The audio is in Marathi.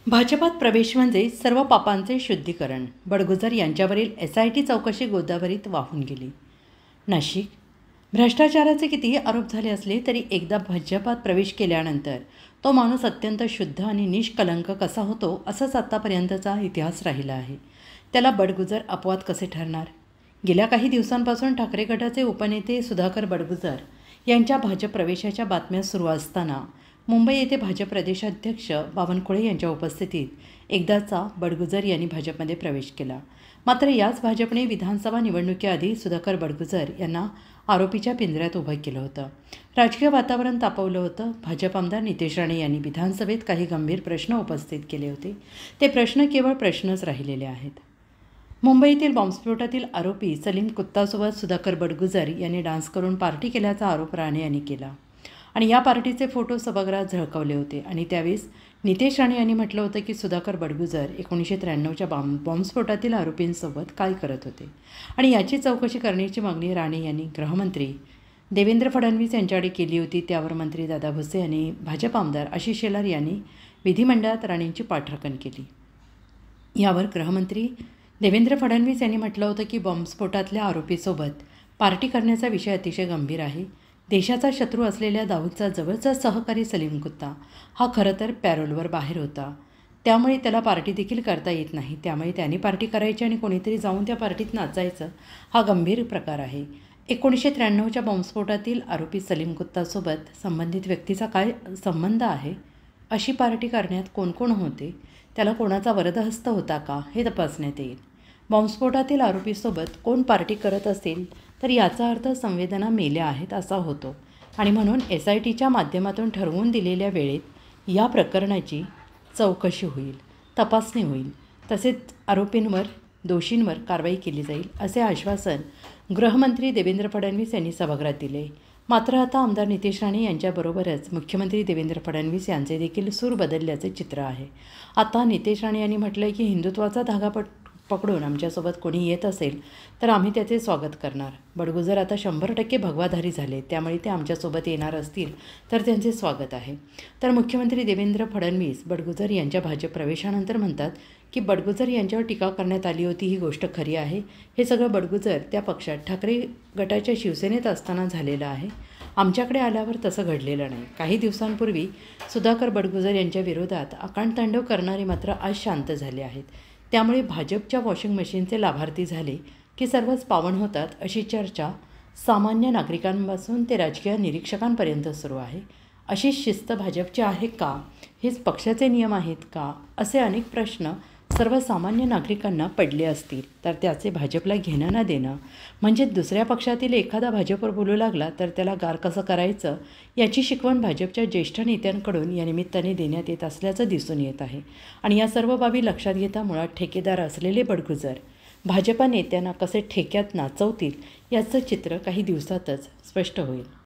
भाजपात प्रवेश म्हणजे सर्व पापांचे शुद्धीकरण. बडगुजर यांच्यावरील SIT चौकशी गोदावरीत वाहून गेली. नाशिक. भ्रष्टाचाराचे कितीही आरोप झाले असले तरी एकदा भाजपात प्रवेश केल्यानंतर तो माणूस अत्यंत शुद्ध आणि निष्कलंक कसा होतो असाच आत्तापर्यंतचा इतिहास राहिला आहे. त्याला बडगुजर अपवाद कसे ठरणार? गेल्या काही दिवसांपासून ठाकरे गटाचे उपनेते सुधाकर बडगुजर यांच्या भाजप प्रवेशाच्या बातम्या सुरू असताना मुंबई येथे भाजप प्रदेशाध्यक्ष बावनकुळे यांच्या उपस्थितीत एकदाचा बडगुजर यांनी भाजपमध्ये प्रवेश केला. मात्र याच भाजपने विधानसभा निवडणुकीआधी सुधाकर बडगुजर यांना आरोपीच्या पिंजऱ्यात उभं केलं होतं. राजकीय वातावरण तापवलं होतं. भाजप आमदार नितेश राणे यांनी विधानसभेत काही गंभीर प्रश्न उपस्थित केले होते. ते प्रश्न केवळ प्रश्नच राहिलेले आहेत. मुंबईतील बॉम्बस्फोटातील आरोपी सलीम कुत्तासोबत सुधाकर बडगुजर यांनी डान्स करून पार्टी केल्याचा आरोप राणे यांनी केला आणि या पार्टीचे फोटो सभागृहात झळकावले होते. आणि त्यावेळेस नितेश राणे यांनी म्हटलं होतं की सुधाकर बडगुजर 1993च्या बॉम्बस्फोटातील आरोपींसोबत काय करत होते आणि याची चौकशी करण्याची मागणी राणे यांनी गृहमंत्री देवेंद्र फडणवीस यांच्याकडे केली होती. त्यावर मंत्री दादा भुसे आणि भाजप आमदार आशिष शेलार यांनी विधिमंडळात राणेंची पाठराखण केली. यावर गृहमंत्री देवेंद्र फडणवीस यांनी म्हटलं होतं की बॉम्बस्फोटातल्या आरोपीसोबत पार्टी करण्याचा विषय अतिशय गंभीर आहे. देशाचा शत्रू असलेल्या दाऊदचा जवळचा सहकारी सलीम कुत्ता हा खरं तर पॅरोलवर बाहेर होता. त्यामुळे त्याला पार्टी देखील करता येत नाही. त्यामुळे त्यांनी पार्टी करायची आणि कोणीतरी जाऊन त्या पार्टीत नाचायचं हा गंभीर प्रकार आहे. 1993च्या बॉम्बस्फोटातील आरोपी सलीम कुत्तासोबत संबंधित व्यक्तीचा काय संबंध आहे? अशी पार्टी करण्यात कोण कोण होते? त्याला कोणाचा वरदहस्त होता का हे तपासण्यात येईल. बॉम्बस्फोटातील आरोपीसोबत कोण पार्टी करत असेल तर याचा अर्थ संवेदना मेल्या आहेत असा होतो आणि म्हणून SITच्या माध्यमातून ठरवून दिलेल्या वेळेत या प्रकरणाची चौकशी होईल, तपासणी होईल. तसेच आरोपींवर, दोषींवर कारवाई केली जाईल असे आश्वासन गृहमंत्री देवेंद्र फडणवीस यांनी सभागृहात दिले. मात्र आता आमदार नितेश राणे यांच्याबरोबरच मुख्यमंत्री देवेंद्र फडणवीस यांचे देखील सूर बदलल्याचे चित्र आहे. आता नितेश राणे यांनी म्हटलं आहे की हिंदुत्वाचा धागा पकडून आमच्यासोबत कोणी येत असेल तर आम्ही त्याचे स्वागत करणार. बडगुजर आता 100% भगवाधारी झाले, त्यामुळे ते आमच्यासोबत येणार असतील तर त्यांचे स्वागत आहे. तर मुख्यमंत्री देवेंद्र फडणवीस बडगुजर यांच्या भाजप प्रवेशानंतर म्हणतात की बडगुजर यांच्यावर टीका करण्यात आली होती ही गोष्ट खरी आहे. हे सगळं बडगुजर त्या पक्षात ठाकरे गटाच्या शिवसेनेत असताना झालेलं आहे. आमच्याकडे आल्यावर तसं घडलेलं नाही. काही दिवसांपूर्वी सुधाकर बडगुजर यांच्या विरोधात आकांडतांडव करणारे मात्र आज शांत झाले आहेत. त्यामुळे भाजपच्या वॉशिंग मशीनचे लाभार्थी झाले की सर्वच पावन होतात अशी चर्चा सामान्य नागरिकांपासून ते राजकीय निरीक्षकांपर्यंत सुरू आहे. अशी शिस्त भाजपची आहे का? हेच पक्षाचे नियम आहेत का? असे अनेक प्रश्न सर्वसामान्य नागरिकांना पडले असतील तर त्याचे भाजपला घेणं ना देणं म्हणजे दुसऱ्या पक्षातील एखादा भाजपवर बोलू लागला तर त्याला गार कसं करायचं याची शिकवण भाजपच्या ज्येष्ठ नेत्यांकडून या निमित्ताने देण्यात येत असल्याचं दिसून येत आहे. आणि या सर्व बाबी लक्षात घेता मुळात ठेकेदार असलेले बडगुजर भाजपा नेत्यांना कसे ठेक्यात नाचवतील याचं चित्र काही दिवसातच स्पष्ट होईल.